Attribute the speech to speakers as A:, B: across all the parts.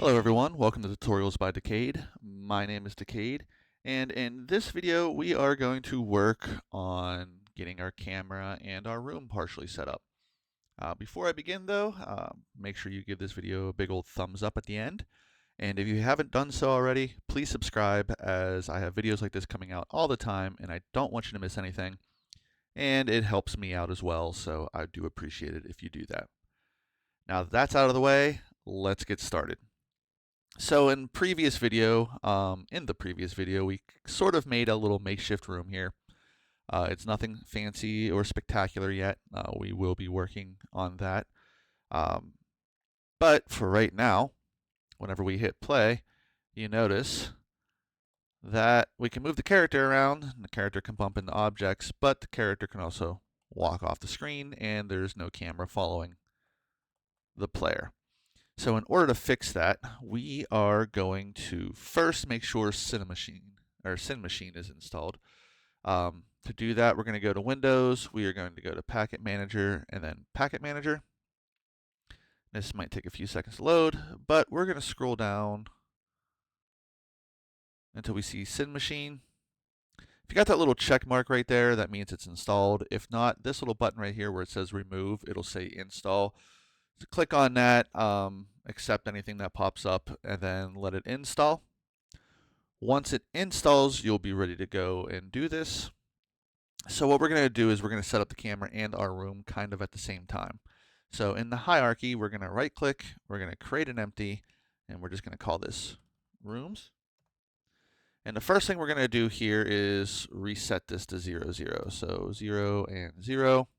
A: Hello everyone, welcome to Tutorials by Decade. My name is Decade, and in this video we are going to work on getting our camera and our room partially set up. Before I begin though, make sure you give this video a big old thumbs up at the end, and if you haven't done so already, please subscribe as I have videos like this coming out all the time and I don't want you to miss anything, and it helps me out as well, so I do appreciate it if you do that. Now that that's out of the way, let's get started. So in the previous video, we sort of made a little makeshift room here. It's nothing fancy or spectacular yet. We will be working on that. Um, but for right now, whenever we hit play, you notice that we can move the character around, and the character can bump into objects, but the character can also walk off the screen, and there's no camera following the player. So in order to fix that, we are going to first make sure Cinemachine is installed. To do that, we're going to go to Windows, we are going to go to Packet Manager, and then Packet Manager. This might take a few seconds to load, but we're going to scroll down until we see Cinemachine. If you got that little check mark right there, that means it's installed. If not, this little button right here where it says remove, it'll say install. So click on that, accept anything that pops up, and then let it install. Once it installs, you'll be ready to go and do this. So what we're going to do is we're going to set up the camera and our room kind of at the same time. So in the hierarchy, we're going to right click, we're going to create an empty, and we're just going to call this rooms. And the first thing we're going to do here is reset this to 0, 0. So 0 and 0.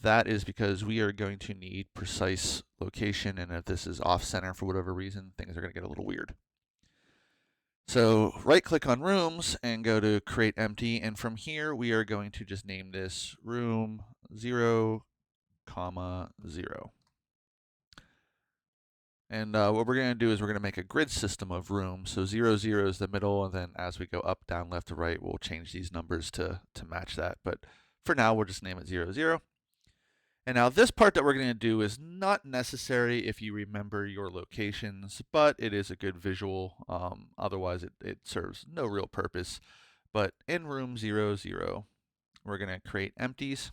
A: That is because we are going to need precise location, and if this is off center for whatever reason, things are going to get a little weird. So right click on rooms and go to create empty, and from here we are going to just name this room 0, 0. And what we're going to do is we're going to make a grid system of rooms. So 0, 0 is the middle, and then as we go up, down, left to right, we'll change these numbers to match that. But for now, we'll just name it 0, 0. And now this part that we're going to do is not necessary if you remember your locations, but it is a good visual. Otherwise, it serves no real purpose. But in room 0, 0, we're going to create empties.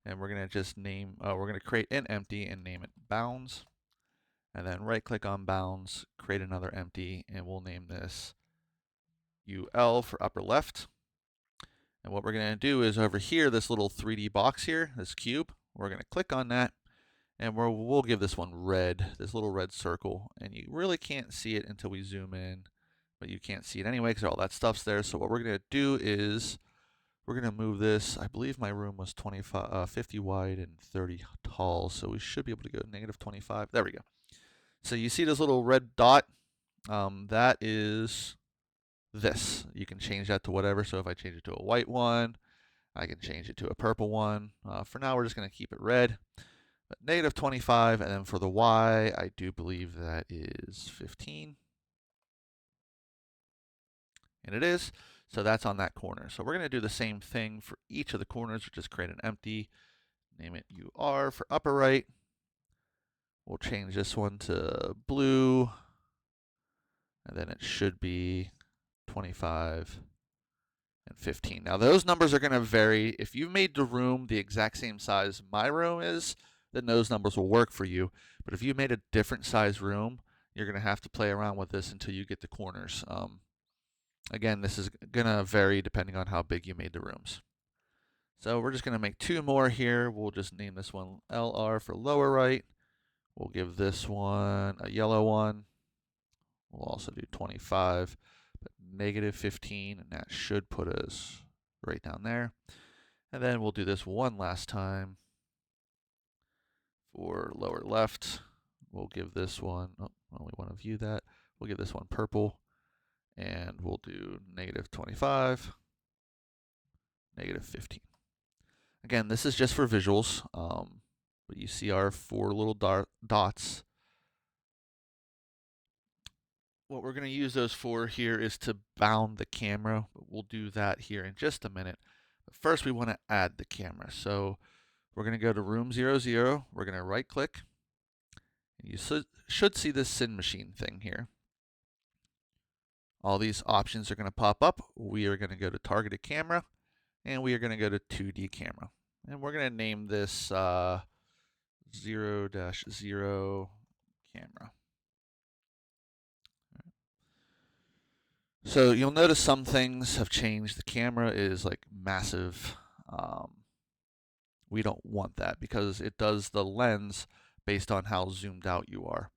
A: And we're going to just name, we're going to create an empty and name it bounds. And then right click on bounds, create another empty, and we'll name this UL for upper left. And what we're going to do is over here, this little 3D box here, this cube, we're going to click on that, and we'll give this one red, this little red circle. And you really can't see it until we zoom in, but you can't see it anyway because all that stuff's there. So what we're going to do is we're going to move this. I believe my room was 50 wide and 30 tall, so we should be able to go -25. There we go. So you see this little red dot? That is this. You can change that to whatever. So if I change it to a white one, I can change it to a purple one. For now, we're just going to keep it red. But -25, and then for the y, I do believe that is 15. And it is. So that's on that corner. So we're going to do the same thing for each of the corners. We'll just create an empty, name it UR for upper right. We'll change this one to blue, and then it should be 25 and 15. Now those numbers are going to vary. If you made the room the exact same size my room is, then those numbers will work for you. But if you made a different size room, you're going to have to play around with this until you get the corners. Again, this is going to vary depending on how big you made the rooms. So we're just going to make 2 more here. We'll just name this one LR for lower right. We'll give this one a yellow one. We'll also do 25, but -15, and that should put us right down there. And then we'll do this one last time for lower left. We'll give this one, oh, I only want to view that. We'll give this one purple, and we'll do -25, -15. Again, this is just for visuals, but you see our 4 little dots. What we're going to use those for here is to bound the camera. We'll do that here in just a minute. But first, we want to add the camera. So we're going to go to room 0, 0. We're going to right click, You should see this Cinemachine thing here. All these options are going to pop up. We are going to go to targeted camera, and we are going to go to 2D camera. And we're going to name this 0-0 camera. So you'll notice some things have changed. The camera is like massive. We don't want that because it does the lens based on how zoomed out you are.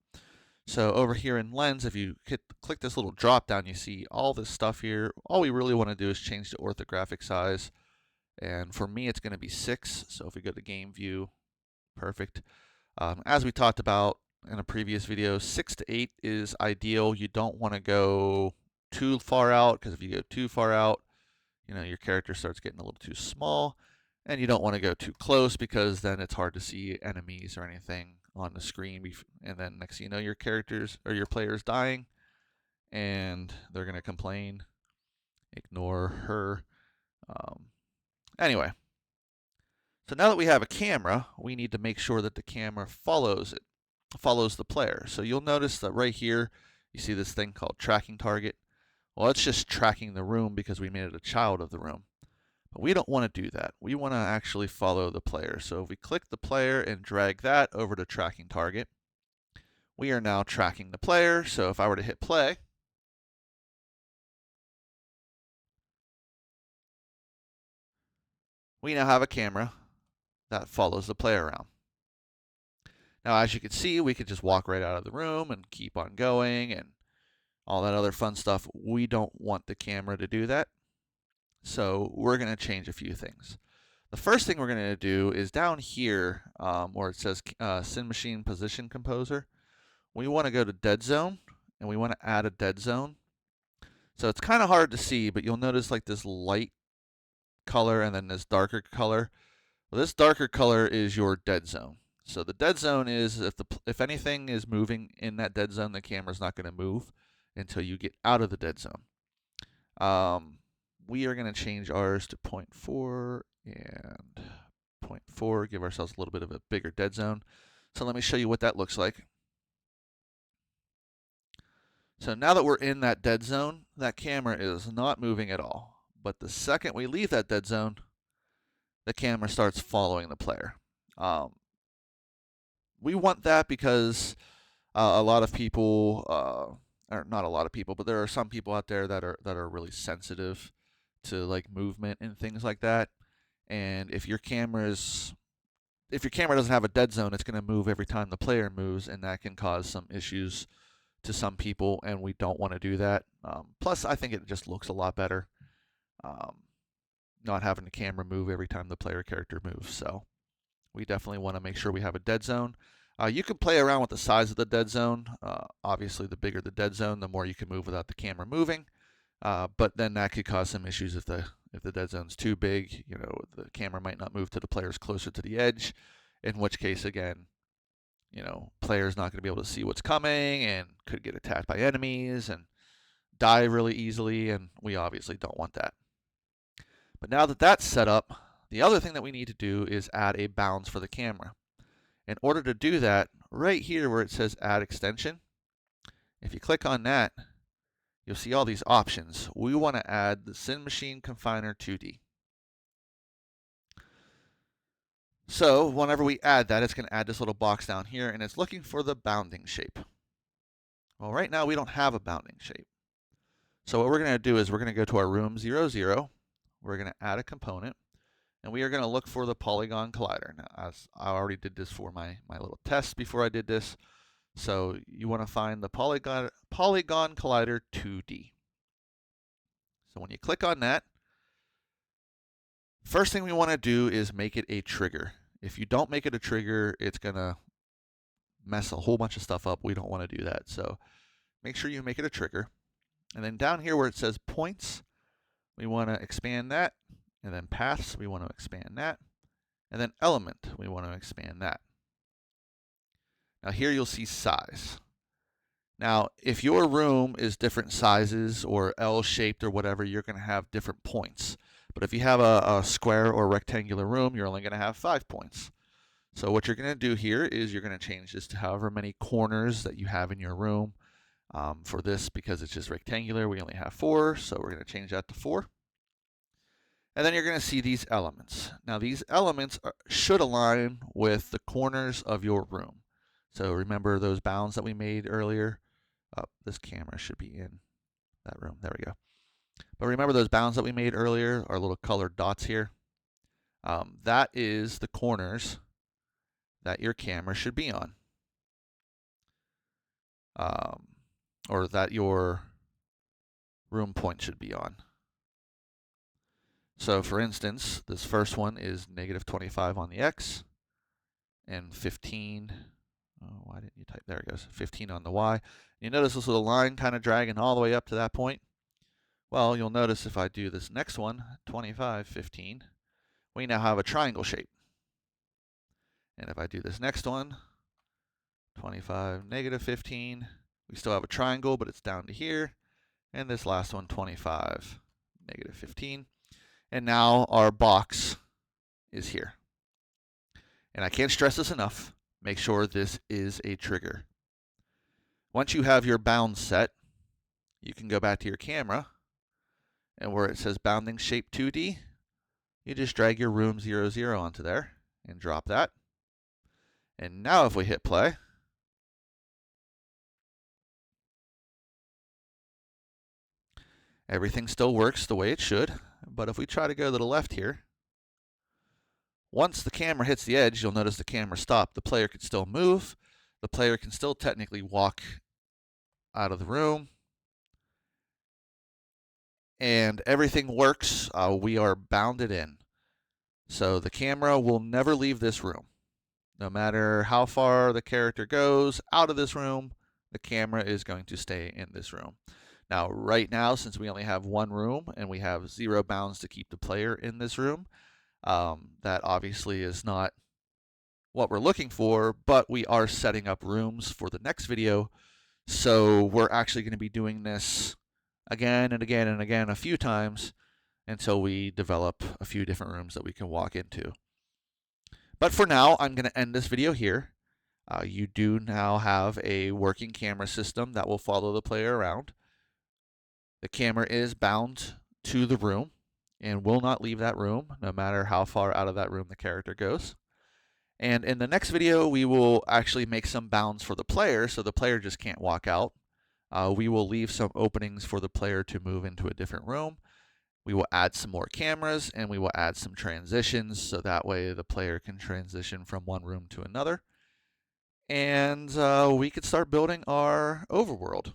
A: So over here in lens, if you click this little drop down, you see all this stuff here. All we really want to do is change the orthographic size. And for me, it's going to be 6. So if we go to game view, perfect. As we talked about in a previous video, 6 to 8 is ideal. You don't want to go too far out, because if you go too far out, your character starts getting a little too small. And you don't want to go too close, because then it's hard to see enemies or anything on the screen. And then next thing you know, your characters or your player's dying, and they're going to complain. Ignore her. Anyway, so now that we have a camera, we need to make sure that the camera follows the player. So you'll notice that right here, you see this thing called tracking target. Well, it's just tracking the room because we made it a child of the room. But we don't want to do that. We want to actually follow the player. So if we click the player and drag that over to tracking target, we are now tracking the player. So if I were to hit play, we now have a camera that follows the player around. Now, as you can see, we could just walk right out of the room and keep on going and all that other fun stuff. We don't want the camera to do that. So we're going to change a few things. The first thing we're going to do is down here where it says Cinemachine Position Composer. We want to go to Dead Zone, and we want to add a dead zone. So it's kind of hard to see, but you'll notice like this light color and then this darker color. Well, this darker color is your dead zone. So the dead zone is if anything is moving in that dead zone, the camera's not going to move until you get out of the dead zone. We are going to change ours to 0.4 and 0.4, give ourselves a little bit of a bigger dead zone. So let me show you what that looks like. So now that we're in that dead zone, that camera is not moving at all. But the second we leave that dead zone, the camera starts following the player. We want that because a lot of people, or not a lot of people, but there are some people out there that are really sensitive to like movement and things like that. And if your camera doesn't have a dead zone, it's going to move every time the player moves, and that can cause some issues to some people, and we don't want to do that. Plus, I think it just looks a lot better not having the camera move every time the player character moves. So we definitely want to make sure we have a dead zone. You can play around with the size of the dead zone. Obviously, the bigger the dead zone, the more you can move without the camera moving. But then that could cause some issues if the dead zone's too big. The camera might not move to the players closer to the edge, in which case, again, player's not going to be able to see what's coming and could get attacked by enemies and die really easily, and we obviously don't want that. But now that that's set up, the other thing that we need to do is add a bounds for the camera. In order to do that, right here where it says add extension, if you click on that, you'll see all these options. We want to add the Cinemachine Confiner 2D. So whenever we add that, it's going to add this little box down here, and it's looking for the bounding shape. Well, right now we don't have a bounding shape. So what we're going to do is we're going to go to our room 00. We're going to add a component, and we are going to look for the polygon collider. Now, as I already did this for my little test before I did this. So you want to find the polygon collider 2D. So when you click on that, first thing we want to do is make it a trigger. If you don't make it a trigger, it's going to mess a whole bunch of stuff up. We don't want to do that. So make sure you make it a trigger. And then down here where it says points, we want to expand that. And then paths, we want to expand that. And then element, we want to expand that. Now here you'll see size. Now, if your room is different sizes or L-shaped or whatever, you're going to have different points. But if you have a square or rectangular room, you're only going to have 5 points. So what you're going to do here is you're going to change this to however many corners that you have in your room. For this, because it's just rectangular, we only have 4, so we're going to change that to 4. And then you're going to see these elements. Now these elements should align with the corners of your room. So remember those bounds that we made earlier? This camera should be in that room. There we go. But remember those bounds that we made earlier, our little colored dots here? That is the corners that your camera should be on. Or that your room point should be on. So for instance, this first one is -25 on the X and 15. Oh, why didn't you type? There it goes. 15 on the Y. You notice this little line kind of dragging all the way up to that point? Well, you'll notice if I do this next one, 25, 15, we now have a triangle shape. And if I do this next one, 25, -15, we still have a triangle, but it's down to here. And this last one, 25, -15. And now our box is here. And I can't stress this enough, make sure this is a trigger. Once you have your bound set, you can go back to your camera, and where it says bounding shape 2D, you just drag your room 00 onto there and drop that. And now if we hit play, everything still works the way it should, but if we try to go to the left here, once the camera hits the edge, you'll notice the camera stopped. The player can still move. The player can still technically walk out of the room. And everything works. We are bounded in. So the camera will never leave this room. No matter how far the character goes out of this room, the camera is going to stay in this room. Now, right now, since we only have one room and we have 0 bounds to keep the player in this room, that obviously is not what we're looking for, but we are setting up rooms for the next video. So we're actually going to be doing this again and again and again a few times until we develop a few different rooms that we can walk into. But for now, I'm going to end this video here. You do now have a working camera system that will follow the player around. The camera is bound to the room and will not leave that room, no matter how far out of that room the character goes. And in the next video, we will actually make some bounds for the player, so the player just can't walk out. We will leave some openings for the player to move into a different room. We will add some more cameras, and we will add some transitions, so that way the player can transition from one room to another. And we can start building our overworld.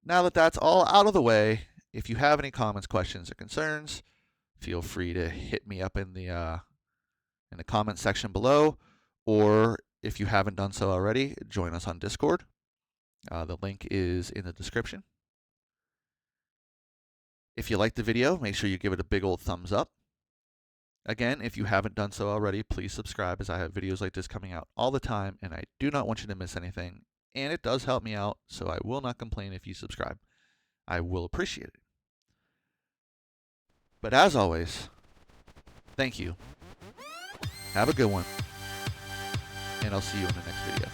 A: Now that that's all out of the way, if you have any comments, questions, or concerns, feel free to hit me up in the comment section below, or if you haven't done so already, join us on Discord. The link is in the description. If you liked the video, make sure you give it a big old thumbs up. Again, if you haven't done so already, please subscribe, as I have videos like this coming out all the time, and I do not want you to miss anything. And it does help me out, so I will not complain if you subscribe. I will appreciate it. But as always, thank you. Have a good one, and I'll see you in the next video.